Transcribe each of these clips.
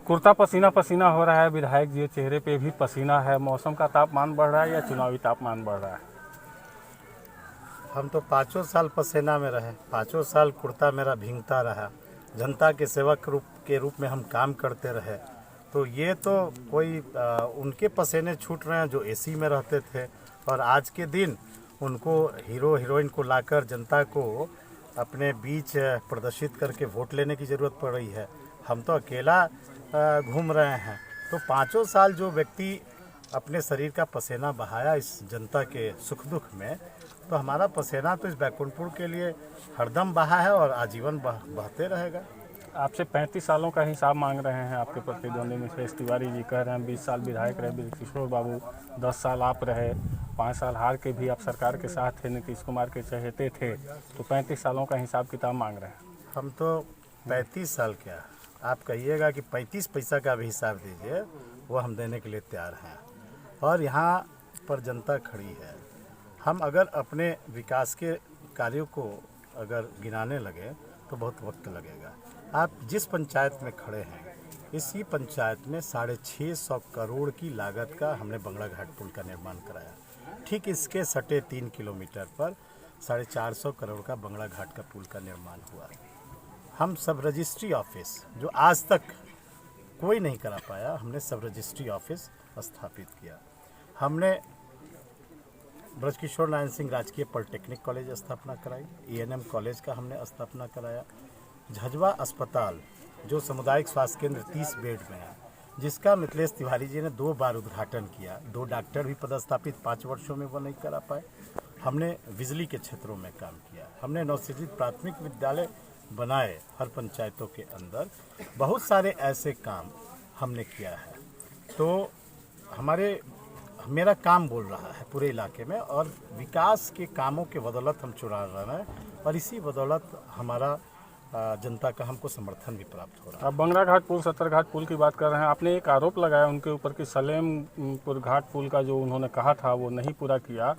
कुर्ता पसीना पसीना हो रहा है विधायक जी, चेहरे पे भी पसीना है। मौसम का तापमान बढ़ रहा है या चुनावी तापमान बढ़ रहा है? हम तो 5 साल पसीना में रहे, 5 साल कुर्ता मेरा भींगता रहा, जनता के सेवक के रूप में हम काम करते रहे। तो ये तो कोई उनके पसीने छूट रहे हैं जो एसी में रहते थे, और आज के दिन उनको हीरो हीरोइन को लाकर जनता को अपने बीच प्रदर्शित करके वोट लेने की ज़रूरत पड़ रही है। हम तो अकेला घूम रहे हैं। तो 5 साल जो व्यक्ति अपने शरीर का पसीना बहाया इस जनता के सुख दुख में, तो हमारा पसीना तो इस बैकुंठपुर के लिए हरदम बहा है और आजीवन बहते रहेगा। आपसे 35 सालों का हिसाब मांग रहे हैं आपके प्रतिद्वंदी मिथिलेश तिवारी जी। कह रहे हैं 20 साल विधायक रहे बृजकिशोर बाबू, 10 साल आप रहे, 5 साल हार के भी आप सरकार के साथ थे, नीतीश कुमार के चहेते थे, तो 35 सालों का हिसाब किताब मांग रहे हैं। हम तो 35 साल क्या, आप कहिएगा कि 35 पैसा का भी हिसाब दीजिए, वो हम देने के लिए तैयार हैं। और यहाँ पर जनता खड़ी है। हम अगर अपने विकास के कार्यों को अगर गिनाने लगे तो बहुत वक्त लगेगा। आप जिस पंचायत में खड़े हैं, इसी पंचायत में 650 करोड़ की लागत का हमने बंगला घाट पुल का निर्माण कराया। ठीक इसके सटे 3 किलोमीटर पर 450 करोड़ का बंगला घाट का पुल का निर्माण हुआ। हम सब रजिस्ट्री ऑफिस, जो आज तक कोई नहीं करा पाया, हमने सब रजिस्ट्री ऑफिस स्थापित किया। हमने बृजकिशोर नारायण सिंह राजकीय पॉलिटेक्निक कॉलेज स्थापना कराई, ENM कॉलेज का हमने स्थापना कराया। झज्जवा अस्पताल जो सामुदायिक स्वास्थ्य केंद्र 30 बेड में है, जिसका मिथिलेश तिवारी जी ने 2 बार उद्घाटन किया। 2 डॉक्टर भी पदस्थापित 5 वर्षों में वो नहीं करा पाए। हमने बिजली के क्षेत्रों में काम किया। हमने नवसृजित प्राथमिक विद्यालय बनाए हर पंचायतों के अंदर। बहुत सारे ऐसे काम हमने किया है। तो मेरा काम बोल रहा है पूरे इलाके में, और विकास के कामों के बदौलत हम चुरा रहे हैं, और इसी बदौलत हमारा जनता का हमको समर्थन भी प्राप्त हो रहा है। आप बंगला घाट पुल, सत्तर घाट पुल की बात कर रहे हैं। आपने एक आरोप लगाया उनके ऊपर कि सलेमपुर घाट पुल का जो उन्होंने कहा था वो नहीं पूरा किया,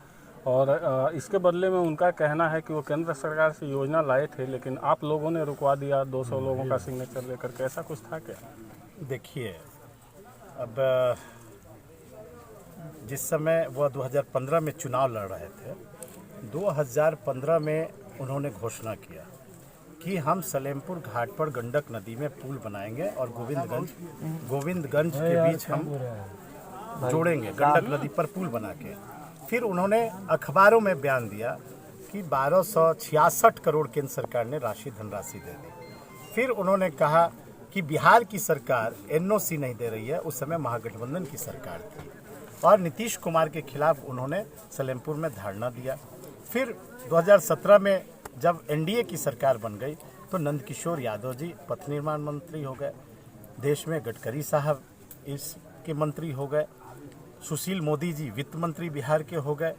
और इसके बदले में उनका कहना है कि वो केंद्र सरकार से योजना लाए थे, लेकिन आप लोगों ने रुकवा दिया 200 लोगों का सिग्नेचर लेकर के। ऐसा कुछ था क्या? देखिए, अब जिस समय वह 2015 में चुनाव लड़ रहे थे, 2015 में उन्होंने घोषणा किया कि हम सलेमपुर घाट पर गंडक नदी में पुल बनाएंगे और गोविंदगंज के बीच हम जोड़ेंगे, गंडक नदी पर पुल बना के। फिर उन्होंने अखबारों में बयान दिया कि 1266 करोड़ केंद्र सरकार ने धनराशि दे दी। फिर उन्होंने कहा कि बिहार की सरकार NOC नहीं दे रही है। उस समय महागठबंधन की सरकार थी, और नीतीश कुमार के खिलाफ उन्होंने सलेमपुर में धरना दिया। फिर 2017 में जब NDA की सरकार बन गई, तो नंदकिशोर यादव जी पथ निर्माण मंत्री हो गए, देश में गडकरी साहब इसके मंत्री हो गए, सुशील मोदी जी वित्त मंत्री बिहार के हो गए,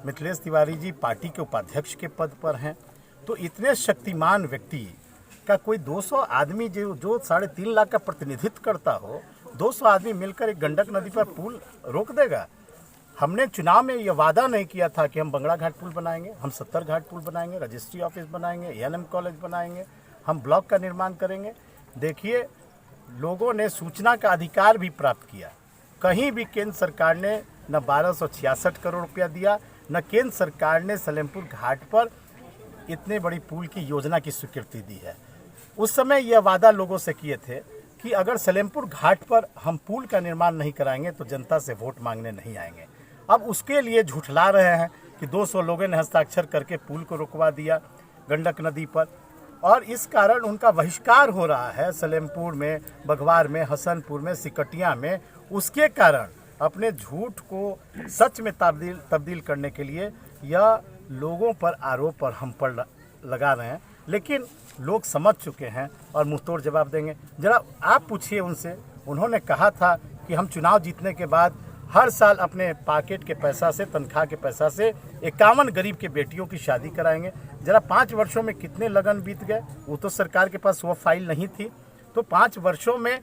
मिथिलेश तिवारी जी पार्टी के उपाध्यक्ष के पद पर हैं। तो इतने शक्तिमान व्यक्ति का कोई 200 आदमी जो 3.5 लाख का प्रतिनिधित्व करता हो, 200 आदमी मिलकर एक गंडक नदी पर पुल रोक देगा? हमने चुनाव में यह वादा नहीं किया था कि हम बंगला घाट पुल बनाएंगे, हम 70 घाट पुल बनाएंगे, रजिस्ट्री ऑफिस बनाएंगे, ENM कॉलेज बनाएंगे, हम ब्लॉक का निर्माण करेंगे। देखिए, लोगों ने सूचना का अधिकार भी प्राप्त किया। कहीं भी केंद्र सरकार ने न 1266 करोड़ रुपया दिया, न केंद्र सरकार ने सलेमपुर घाट पर इतने बड़ी पुल की योजना की स्वीकृति दी है। उस समय यह वादा लोगों से किए थे कि अगर सलेमपुर घाट पर हम पुल का निर्माण नहीं कराएंगे तो जनता से वोट मांगने नहीं आएंगे। अब उसके लिए झुठला रहे हैं कि 200 लोगों ने हस्ताक्षर करके पुल को रुकवा दिया गंडक नदी पर, और इस कारण उनका बहिष्कार हो रहा है सलेमपुर में, बघवार में, हसनपुर में, सिकटिया में। उसके कारण अपने झूठ को सच में तब्दील करने के लिए यह लोगों पर आरोप और हम पर लगा रहे हैं, लेकिन लोग समझ चुके हैं और मुंहतोड़ जवाब देंगे। जरा आप पूछिए उनसे, उन्होंने कहा था कि हम चुनाव जीतने के बाद हर साल अपने पॉकेट के पैसा से, तनख्वाह के पैसा से 51 गरीब के बेटियों की शादी कराएंगे। जरा 5 वर्षों में कितने लगन बीत गए। वो तो सरकार के पास वो फाइल नहीं थी, तो 5 वर्षों में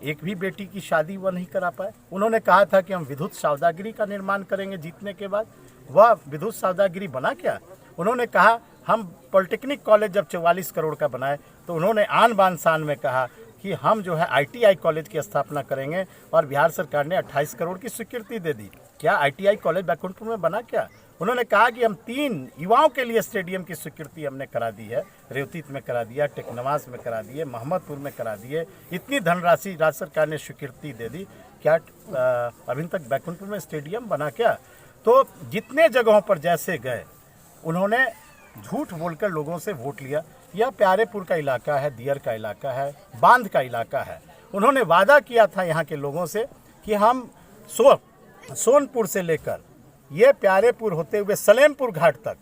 एक भी बेटी की शादी वह नहीं करा पाए। उन्होंने कहा था कि हम विद्युत सौदागिरी का निर्माण करेंगे जीतने के बाद, वह विद्युत सौदागिरी बना क्या? उन्होंने कहा हम पॉलिटेक्निक कॉलेज जब 44 करोड़ का बनाए, तो उन्होंने आन बान शान में कहा कि हम जो है ITI कॉलेज की स्थापना करेंगे और बिहार सरकार ने 28 करोड़ की स्वीकृति दे दी। क्या ITI कॉलेज बैकुंठपुर में बना क्या? उन्होंने कहा कि हम 3 युवाओं के लिए स्टेडियम की स्वीकृति हमने करा दी है, रेवतीत में करा दिया, टेकनवास में करा दिए, मोहम्मदपुर में करा दिए। इतनी धनराशि राज्य सरकार ने स्वीकृति दे दी। क्या अभी तक बैकुंठपुर में स्टेडियम बना क्या? तो जितने जगहों पर जैसे गए उन्होंने झूठ बोलकर लोगों से वोट लिया। यह प्यारेपुर का इलाका है, दियर का इलाका है, बांध का इलाका है। उन्होंने वादा किया था यहाँ के लोगों से कि हम सोनपुर से लेकर ये प्यारेपुर होते हुए सलेमपुर घाट तक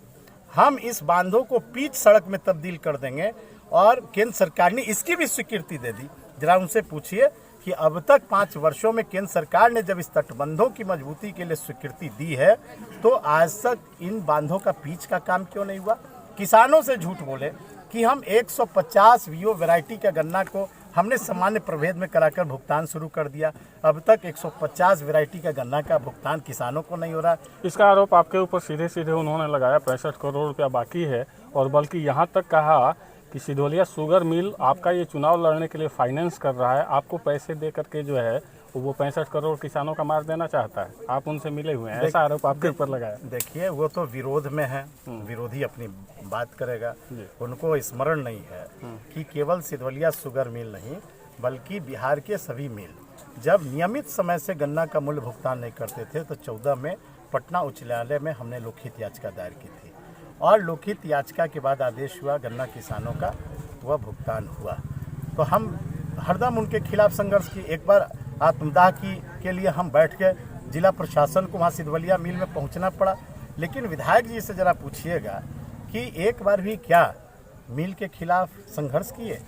हम इस बांधों को पिच सड़क में तब्दील कर देंगे, और केंद्र सरकार ने इसकी भी स्वीकृति दे दी। जरा उनसे पूछिए कि अब तक 5 वर्षों में केंद्र सरकार ने जब इस तटबंधों की मजबूती के लिए स्वीकृति दी है तो आज तक इन बांधों का पिच का काम क्यों नहीं हुआ? किसानों से झूठ बोले कि हम 150 वीओ वैरायटी का गन्ना को हमने सामान्य प्रभेद में कराकर भुगतान शुरू कर दिया। अब तक 150 वैरायटी का गन्ना का भुगतान किसानों को नहीं हो रहा। इसका आरोप आपके ऊपर सीधे सीधे उन्होंने लगाया 65 करोड़ रुपया बाकी है, और बल्कि यहाँ तक कहा कि सिधोलिया शुगर मिल आपका ये चुनाव लड़ने के लिए फाइनेंस कर रहा है, आपको पैसे दे करके जो है वो 65 करोड़ किसानों का मार देना चाहता है। आप उनसे मिले हुए हैं, ऐसा आरोप आपके ऊपर लगाया। देखिए, वो तो विरोध में है, विरोधी अपनी बात करेगा। उनको स्मरण नहीं है कि केवल सिधोलिया शुगर मिल नहीं बल्कि बिहार के सभी मिल जब नियमित समय से गन्ना का मूल्य भुगतान नहीं करते थे तो 14 में पटना उच्च न्यायालय में हमने लोकहित याचिका दायर की थी, और लोकहित याचिका के बाद आदेश हुआ गन्ना किसानों का, वह भुगतान हुआ। तो हम हरदम उनके खिलाफ संघर्ष की। एक बार आत्मदाह के लिए हम बैठ के जिला प्रशासन को वहाँ सिधवलिया मिल में पहुँचना पड़ा। लेकिन विधायक जी से ज़रा पूछिएगा कि एक बार भी क्या मिल के खिलाफ संघर्ष किए?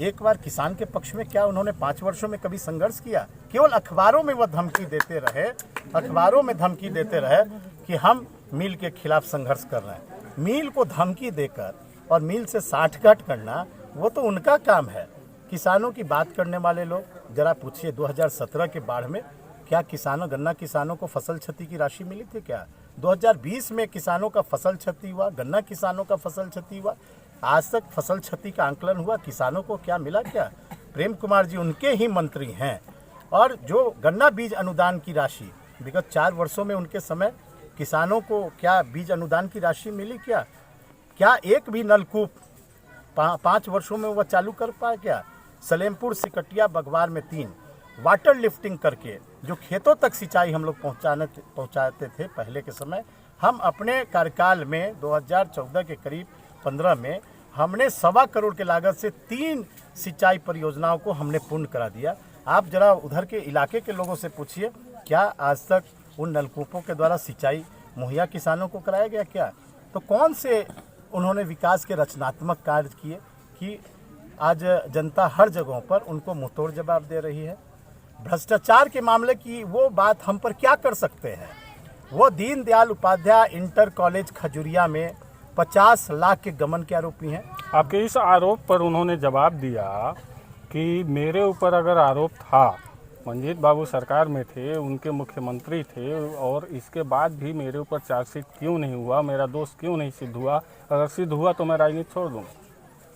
एक बार किसान के पक्ष में क्या उन्होंने 5 वर्षों में कभी संघर्ष किया? केवल अखबारों में वह धमकी देते रहे, अखबारों में धमकी देते रहे कि हम मिल के खिलाफ संघर्ष कर रहे हैं। मिल को धमकी देकर और मिल से साठगांठ करना वो तो उनका काम है। किसानों की बात करने वाले लोग जरा पूछिए 2017 के बाढ़ में क्या गन्ना किसानों को फसल क्षति की राशि मिली थी क्या? 2020 में किसानों का फसल क्षति हुआ, गन्ना किसानों का फसल क्षति हुआ। आज तक फसल क्षति का आंकलन हुआ, किसानों को क्या मिला क्या? प्रेम कुमार जी उनके ही मंत्री हैं, और जो गन्ना बीज अनुदान की राशि विगत 4 वर्षों में उनके समय किसानों को क्या बीज अनुदान की राशि मिली क्या? क्या एक भी नलकूप 5 वर्षों में वह चालू कर पाए क्या? सलेमपुर, सिकटिया, बगवार में 3 वाटर लिफ्टिंग करके जो खेतों तक सिंचाई हम लोग पहुँचाते थे पहले के समय, हम अपने कार्यकाल में 2014 के करीब 15 में हमने 1.25 करोड़ के लागत से 3 सिंचाई परियोजनाओं को हमने पूर्ण करा दिया। आप जरा उधर के इलाके के लोगों से पूछिए क्या आज तक उन नलकूपों के द्वारा सिंचाई मुहैया किसानों को कराया गया क्या? तो कौन से उन्होंने विकास के रचनात्मक कार्य किए कि आज जनता हर जगहों पर उनको मुंहतोड़ जवाब दे रही है? भ्रष्टाचार के मामले की वो बात हम पर क्या कर सकते हैं? वो दीनदयाल उपाध्याय इंटर कॉलेज खजुरिया में 50 लाख के गमन के आरोपी हैं। आपके इस आरोप पर उन्होंने जवाब दिया कि मेरे ऊपर अगर आरोप था, मंजीत बाबू सरकार में थे, उनके मुख्यमंत्री थे, और इसके बाद भी मेरे ऊपर चार्जशीट क्यों नहीं हुआ, मेरा दोष क्यों नहीं सिद्ध हुआ? अगर सिद्ध हुआ तो मैं राजनीति छोड़ दूँ।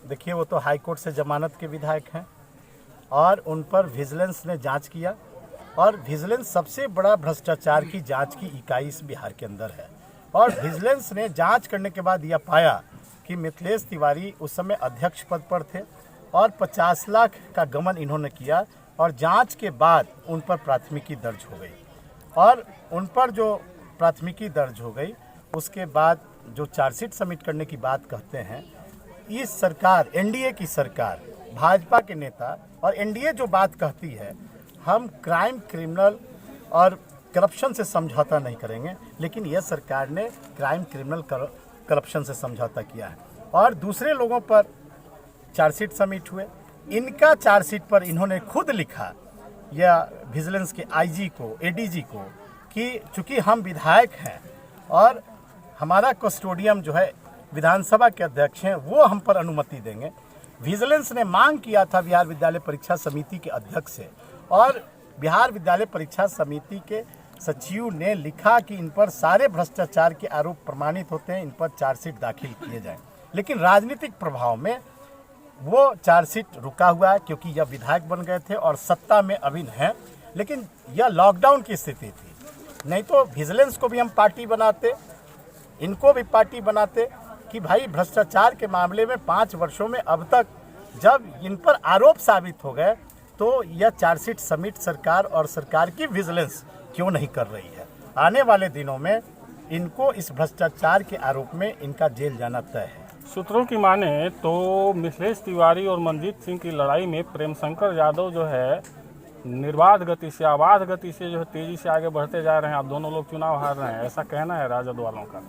देखिए, वो तो हाईकोर्ट से जमानत के विधायक हैं और उन पर विजिलेंस ने जांच किया, और विजिलेंस सबसे बड़ा भ्रष्टाचार की जांच की इकाई इस बिहार के अंदर है। और विजिलेंस ने जांच करने के बाद यह पाया कि मिथिलेश तिवारी उस समय अध्यक्ष पद पर थे और 50 लाख का गमन इन्होंने किया, और जांच के बाद उन पर प्राथमिकी दर्ज हो गई। और उन पर जो प्राथमिकी दर्ज हो गई उसके बाद जो चार्जशीट सबमिट करने की बात कहते हैं, इस सरकार, एनडीए की सरकार, भाजपा के नेता और एनडीए जो बात कहती है, हम क्राइम, क्रिमिनल और करप्शन से समझौता नहीं करेंगे, लेकिन यह सरकार ने क्राइम, क्रिमिनल, करप्शन से समझौता किया है। और दूसरे लोगों पर चार्जशीट सबमिट हुए, इनका चार्जशीट पर इन्होंने खुद लिखा, या विजिलेंस के आईजी को, एडीजी को, कि चूंकि हम विधायक हैं और हमारा कस्टोडियम जो है विधानसभा के अध्यक्ष हैं, वो हम पर अनुमति देंगे। विजिलेंस ने मांग किया था बिहार विद्यालय परीक्षा समिति के अध्यक्ष से, और बिहार विद्यालय परीक्षा समिति के सचिव ने लिखा कि इन पर सारे भ्रष्टाचार के आरोप प्रमाणित होते हैं, इन पर चार्जशीट दाखिल किए जाएं। लेकिन राजनीतिक प्रभाव में वो चार्जशीट रुका हुआ है क्योंकि यह विधायक बन गए थे और सत्ता में अभी हैं, लेकिन यह लॉकडाउन की स्थिति थी। नहीं तो विजिलेंस को भी हम पार्टी बनाते, इनको भी पार्टी बनाते कि भाई भ्रष्टाचार के मामले में 5 वर्षों में अब तक जब इन पर आरोप साबित हो गए तो यह चार्जशीट सबमिट सरकार और सरकार की विजिलेंस क्यों नहीं कर रही है। आने वाले दिनों में इनको इस भ्रष्टाचार के आरोप में इनका जेल जाना तय है। सूत्रों की माने तो मिथिलेश तिवारी और मनजीत सिंह की लड़ाई में प्रेमशंकर यादव जो है निर्बाध गति से, अबाध गति से जो है तेजी से आगे बढ़ते जा रहे हैं। आप दोनों लोग चुनाव हार रहे हैं, ऐसा कहना है राजद वालों का।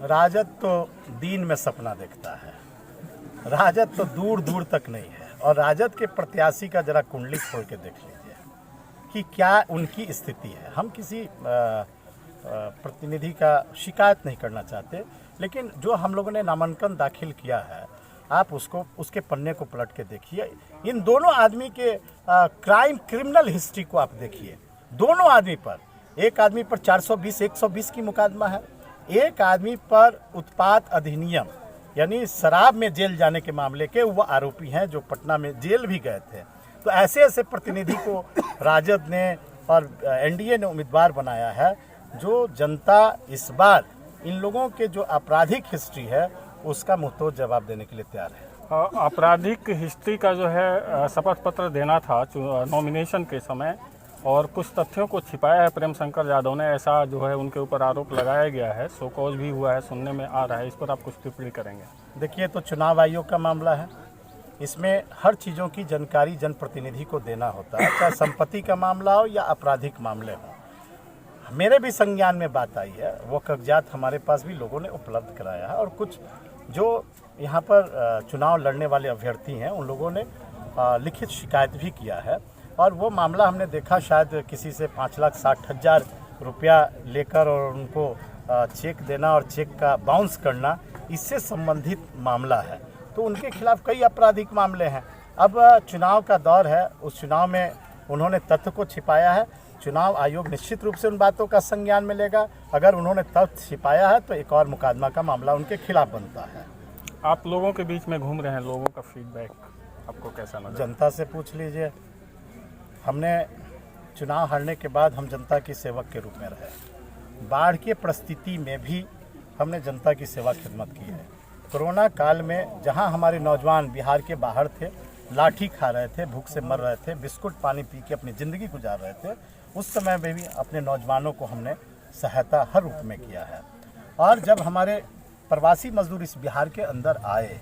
राजद तो दिन में सपना देखता है, राजद तो दूर दूर तक नहीं है। और राजद के प्रत्याशी का जरा कुंडली खोल के देख लीजिए कि क्या उनकी स्थिति है। हम किसी प्रतिनिधि का शिकायत नहीं करना चाहते, लेकिन जो हम लोगों ने नामांकन दाखिल किया है आप उसके पन्ने को पलट के देखिए। इन दोनों आदमी के क्रिमिनल हिस्ट्री को आप देखिए। दोनों आदमी पर, एक आदमी पर 420 120 की मुकदमा है, एक आदमी पर उत्पाद अधिनियम यानी शराब में जेल जाने के मामले के वो आरोपी हैं जो पटना में जेल भी गए थे। तो ऐसे ऐसे प्रतिनिधि को राजद ने और एनडीए ने उम्मीदवार बनाया है जो जनता इस बार इन लोगों के जो आपराधिक हिस्ट्री है उसका मुंहतोड़ जवाब देने के लिए तैयार है। आपराधिक हिस्ट्री का जो है शपथ पत्र देना था नॉमिनेशन के समय और कुछ तथ्यों को छिपाया है प्रेमशंकर यादव ने, ऐसा जो है उनके ऊपर आरोप लगाया गया है। शो कॉज भी हुआ है, सुनने में आ रहा है। इस पर आप कुछ टिप्पणी करेंगे? देखिए, तो चुनाव आयोग का मामला है, इसमें हर चीज़ों की जानकारी जनप्रतिनिधि को देना होता है, चाहे संपत्ति का मामला हो या आपराधिक मामले हो। मेरे भी संज्ञान में बात आई है, वो कागजात हमारे पास भी लोगों ने उपलब्ध कराया है और कुछ जो यहाँ पर चुनाव लड़ने वाले अभ्यर्थी हैं उन लोगों ने लिखित शिकायत भी किया है। और वो मामला हमने देखा, शायद किसी से 5,60,000 रुपया लेकर और उनको चेक देना और चेक का बाउंस करना, इससे संबंधित मामला है। तो उनके खिलाफ कई आपराधिक मामले हैं। अब चुनाव का दौर है, उस चुनाव में उन्होंने तथ्य को छिपाया है। चुनाव आयोग निश्चित रूप से उन बातों का संज्ञान में लेगा। अगर उन्होंने तथ्य छिपाया है तो एक और मुकदमा का मामला उनके खिलाफ बनता है। आप लोगों के बीच में घूम रहे हैं, लोगों का फीडबैक आपको कैसा लगा? जनता से पूछ लीजिए। हमने चुनाव हारने के बाद हम जनता की सेवक के रूप में रहे। बाढ़ की परिस्थिति में भी हमने जनता की सेवा खिदमत की है। कोरोना काल में जहां हमारे नौजवान बिहार के बाहर थे, लाठी खा रहे थे, भूख से मर रहे थे, बिस्कुट पानी पी के अपनी ज़िंदगी गुजार रहे थे, उस समय में भी अपने नौजवानों को हमने सहायता हर रूप में किया है। और जब हमारे प्रवासी मजदूर इस बिहार के अंदर आए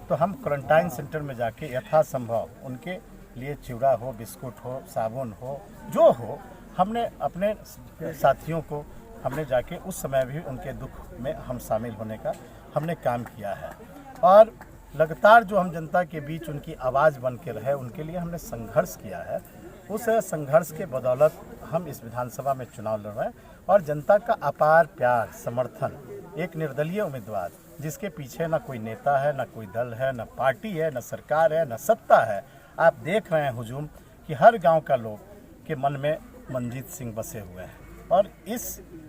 तो हम क्वारंटाइन सेंटर में जाके यथासंभव उनके लिए चिवड़ा हो, बिस्कुट हो, साबुन हो, जो हो, हमने अपने साथियों को हमने जाके उस समय भी उनके दुख में हम शामिल होने का हमने काम किया है। और लगातार जो हम जनता के बीच उनकी आवाज़ बन के रहे, उनके लिए हमने संघर्ष किया है। उस संघर्ष के बदौलत हम इस विधानसभा में चुनाव लड़ रहे हैं और जनता का अपार प्यार, समर्थन, एक निर्दलीय उम्मीदवार जिसके पीछे ना कोई नेता है, ना कोई दल है, ना पार्टी है, ना सरकार है, ना सत्ता है। आप देख रहे हैं हुजूम कि हर गांव का लोग के मन में मनजीत सिंह बसे हुए हैं। और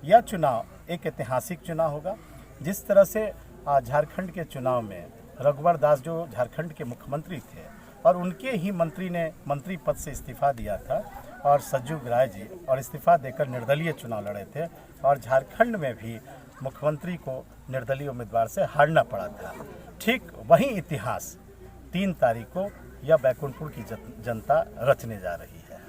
यह चुनाव एक ऐतिहासिक चुनाव होगा। जिस तरह से झारखंड के चुनाव में रघुवर दास जो झारखंड के मुख्यमंत्री थे और उनके ही मंत्री ने मंत्री पद से इस्तीफा दिया था और सज्जू राय जी और इस्तीफा देकर निर्दलीय चुनाव लड़े थे और झारखंड में भी मुख्यमंत्री को निर्दलीय उम्मीदवार से हारना पड़ा था। ठीक वही इतिहास 3 तारीख को यह बैकुंठपुर की जनता रचने जा रही है।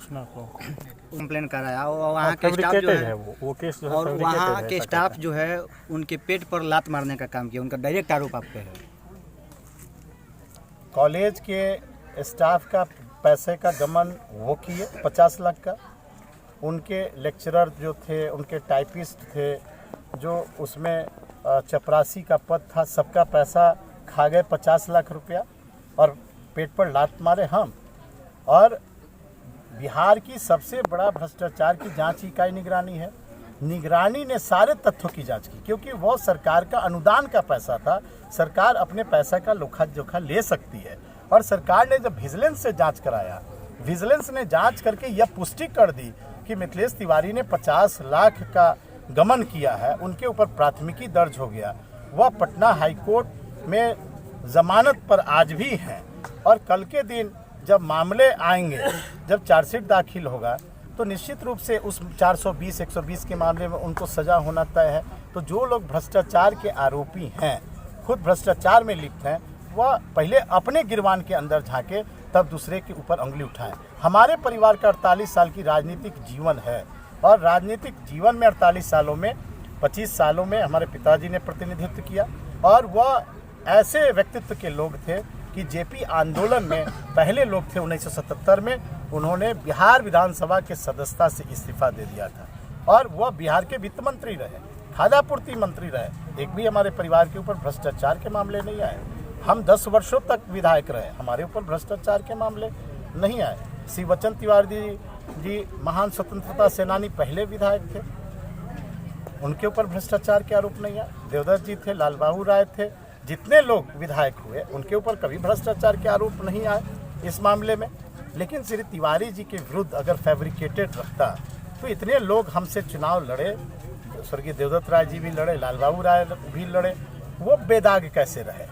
कंप्लेन कराया और वहाँ के स्टाफ जो है वो केस जो है और वहाँ के स्टाफ जो है उनके पेट पर लात मारने का काम किया, उनका डायरेक्ट आरोप आप पे है। कॉलेज के स्टाफ का पैसे का गमन वो किए 50 लाख का। उनके लेक्चरर जो थे, उनके टाइपिस्ट थे, जो उसमें चपरासी का पद था, सबका पैसा खा गए 50 लाख रुपया और पेट पर लात मारे हम। और बिहार की सबसे बड़ा भ्रष्टाचार की जांच इकाई निगरानी है। निगरानी ने सारे तथ्यों की जांच की क्योंकि वो सरकार का अनुदान का पैसा था। सरकार अपने पैसा का लोखा जोखा ले सकती है और सरकार ने जब विजिलेंस से जांच कराया, विजिलेंस ने जांच करके यह पुष्टि कर दी कि मिथिलेश तिवारी ने 50 लाख का गमन किया है, उनके ऊपर प्राथमिकी दर्ज हो गया। वह पटना हाईकोर्ट में जमानत पर आज भी हैं। और कल के दिन जब मामले आएंगे, जब चार्जशीट दाखिल होगा, तो निश्चित रूप से उस 420 120 के मामले में उनको सजा होना तय है। तो जो लोग भ्रष्टाचार के आरोपी हैं, खुद भ्रष्टाचार में लिप्त हैं, वह पहले अपने गिरबान के अंदर झांके, तब दूसरे के ऊपर उंगली उठाएं। हमारे परिवार का 48 साल की राजनीतिक जीवन है, और राजनीतिक जीवन में 48 सालों में 25 सालों में हमारे पिताजी ने प्रतिनिधित्व किया, और वह ऐसे व्यक्तित्व के लोग थे कि जेपी आंदोलन में पहले लोग थे। 1977 में उन्होंने बिहार विधानसभा के सदस्यता से इस्तीफा दे दिया था, और वह बिहार के वित्त मंत्री रहे, खाद्यापूर्ति मंत्री रहे। एक भी हमारे परिवार के ऊपर भ्रष्टाचार के मामले नहीं आए। हम 10 वर्षों तक विधायक रहे, हमारे ऊपर भ्रष्टाचार के मामले नहीं आए। श्री बच्चन तिवारी जी महान स्वतंत्रता सेनानी, पहले विधायक थे, उनके ऊपर भ्रष्टाचार के आरोप नहीं आए। देवदत्त जी थे, लालबाबू राय थे, जितने लोग विधायक हुए उनके ऊपर कभी भ्रष्टाचार के आरोप नहीं आए इस मामले में। लेकिन श्री तिवारी जी के विरुद्ध अगर फैब्रिकेटेड रखता तो इतने लोग हमसे चुनाव लड़े, स्वर्गीय देवदत्त राय जी भी लड़े, लालबाबू राय भी लड़े, वो बेदाग कैसे रहे।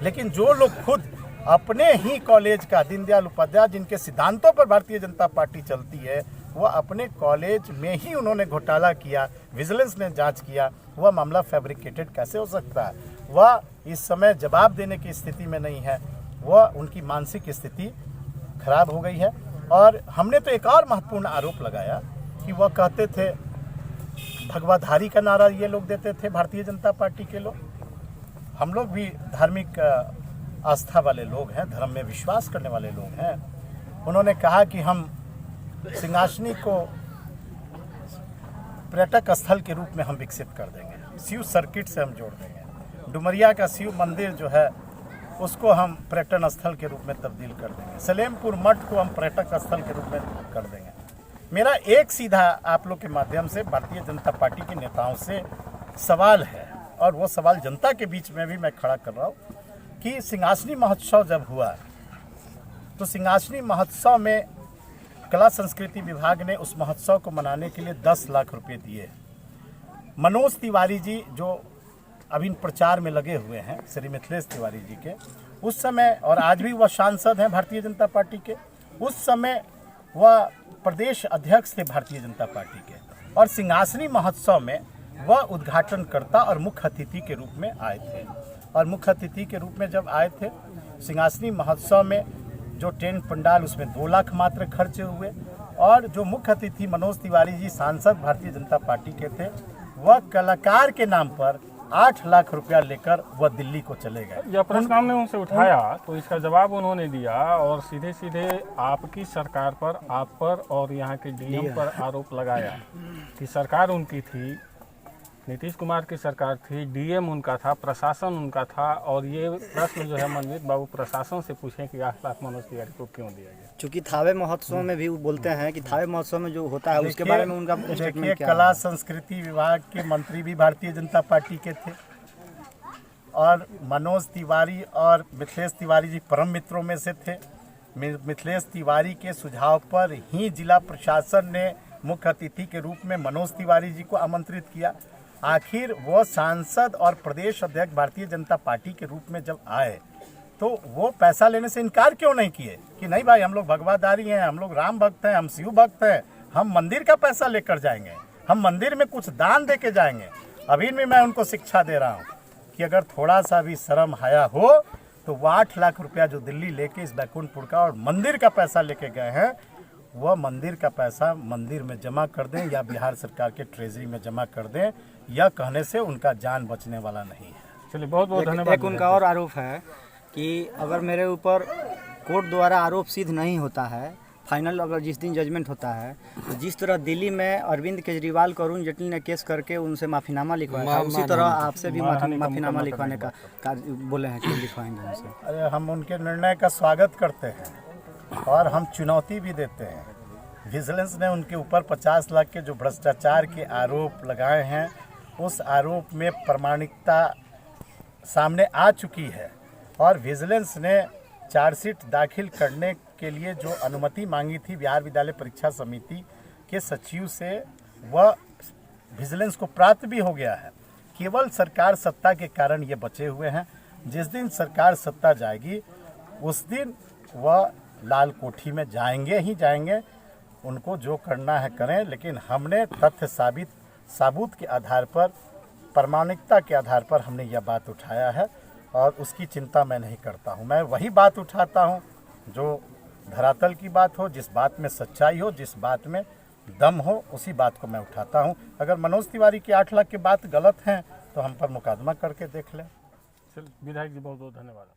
लेकिन जो लोग खुद अपने ही कॉलेज का, दीनदयाल उपाध्याय जिनके सिद्धांतों पर भारतीय जनता पार्टी चलती है, वह अपने कॉलेज में ही उन्होंने घोटाला किया, विजिलेंस ने जांच किया, वह मामला फैब्रिकेटेड कैसे हो सकता है। वह इस समय जवाब देने की स्थिति में नहीं है, वह उनकी मानसिक स्थिति खराब हो गई है। और हमने तो एक और महत्वपूर्ण आरोप लगाया कि वह कहते थे, भगवाधारी का नारा ये लोग देते थे भारतीय जनता पार्टी के लोग। हम लोग भी धार्मिक आस्था वाले लोग हैं, धर्म में विश्वास करने वाले लोग हैं। उन्होंने कहा कि हम सिंहासनी को पर्यटक स्थल के रूप में हम विकसित कर देंगे, शिव सर्किट से हम जोड़ देंगे, डुमरिया का शिव मंदिर जो है उसको हम पर्यटन स्थल के रूप में तब्दील कर देंगे, सलेमपुर मठ को हम पर्यटक स्थल के रूप में कर देंगे। मेरा एक सीधा आप लोग के माध्यम से भारतीय जनता पार्टी के नेताओं से सवाल है, और वो सवाल जनता के बीच में भी मैं खड़ा कर रहा हूँ कि सिंहासनी महोत्सव जब हुआ तो सिंहासनी महोत्सव में कला संस्कृति विभाग ने उस महोत्सव को मनाने के लिए 10 लाख रुपए दिए। मनोज तिवारी जी जो अभी प्रचार में लगे हुए हैं, श्री मिथिलेश तिवारी जी के, उस समय, और आज भी वह सांसद हैं भारतीय जनता पार्टी के, उस समय वह प्रदेश अध्यक्ष थे भारतीय जनता पार्टी के, और सिंहासनी महोत्सव में वह उद्घाटनकर्ता और मुख्य अतिथि के रूप में आए थे। और मुख्य अतिथि के रूप में जब आए थे सिंहासनी महोत्सव में, जो टेंट पंडाल उसमें 2 लाख मात्र खर्च हुए, और जो मुख्य अतिथि मनोज तिवारी जी सांसद भारतीय जनता पार्टी के थे, वह कलाकार के नाम पर 8 लाख रुपया लेकर वह दिल्ली को चले गए। जब प्रश्न हमने उनसे उठाया तो इसका जवाब उन्होंने दिया, और सीधे सीधे आपकी सरकार पर, आप पर और यहाँ के डीएम पर आरोप लगाया कि सरकार उनकी थी, नीतीश कुमार की सरकार थी, डीएम उनका था, प्रशासन उनका था। और ये प्रश्न जो है मनमीत बाबू प्रशासन से पूछें कि 8 लाख मनोज तिवारी को क्यों दिया गया। चूँकि थावे महोत्सव में भी वो बोलते हैं कि थावे महोत्सव में जो होता है उसके बारे में उनका स्टेटमेंट क्या है? कला संस्कृति विभाग के मंत्री भी भारतीय जनता पार्टी के थे, और मनोज तिवारी और मिथिलेश तिवारी जी परम मित्रों में से थे। मिथिलेश तिवारी के सुझाव पर ही जिला प्रशासन ने मुख्य अतिथि के रूप में मनोज तिवारी जी को आमंत्रित किया। आखिर वो सांसद और प्रदेश अध्यक्ष भारतीय जनता पार्टी के रूप में जब आए तो वो पैसा लेने से इनकार क्यों नहीं किए कि नहीं भाई, हम लोग भगवाधारी हैं, हम लोग राम भक्त हैं, हम शिव भक्त हैं, हम मंदिर का पैसा लेकर जाएंगे, हम मंदिर में कुछ दान दे के जाएंगे। अभी भी मैं उनको शिक्षा दे रहा हूँ कि अगर थोड़ा सा भी शर्म हया हो तो वो 8 लाख रुपया जो दिल्ली लेके इस बैकुंठपुर का और मंदिर का पैसा लेके गए हैं, वह मंदिर का पैसा मंदिर में जमा कर दें या बिहार सरकार के ट्रेजरी में जमा कर दें। यह कहने से उनका जान बचने वाला नहीं है। चलिए, बहुत बहुत धन्यवाद। एक उनका और आरोप है कि अगर मेरे ऊपर कोर्ट द्वारा आरोप सिद्ध नहीं होता है, फाइनल अगर जिस दिन जजमेंट होता है, तो जिस तरह दिल्ली में अरविंद केजरीवाल को अरुण जेटली ने केस करके उनसे माफीनामा लिखवाया था, उसी तरह आपसे भी माफीनामा लिखवाने का बोले हैं कि लिखवाएंगे उनसे। अरे हम उनके निर्णय का स्वागत करते हैं और हम चुनौती भी देते हैं। विजिलेंस ने उनके ऊपर 50 लाख के जो भ्रष्टाचार के आरोप लगाए हैं, उस आरोप में प्रामाणिकता सामने आ चुकी है, और विजिलेंस ने चार्जशीट दाखिल करने के लिए जो अनुमति मांगी थी बिहार विद्यालय परीक्षा समिति के सचिव से, वह विजिलेंस को प्राप्त भी हो गया है। केवल सरकार सत्ता के कारण ये बचे हुए हैं। जिस दिन सरकार सत्ता जाएगी उस दिन वह लाल कोठी में जाएंगे ही जाएंगे। उनको जो करना है करें, लेकिन हमने तथ्य साबूत के आधार पर, प्रामाणिकता के आधार पर हमने यह बात उठाया है और उसकी चिंता मैं नहीं करता हूं। मैं वही बात उठाता हूं जो धरातल की बात हो, जिस बात में सच्चाई हो, जिस बात में दम हो, उसी बात को मैं उठाता हूं। अगर मनोज तिवारी की 8 लाख की बात गलत है तो हम पर मुकदमा करके देख लें। चल विधायक जी बहुत बहुत धन्यवाद।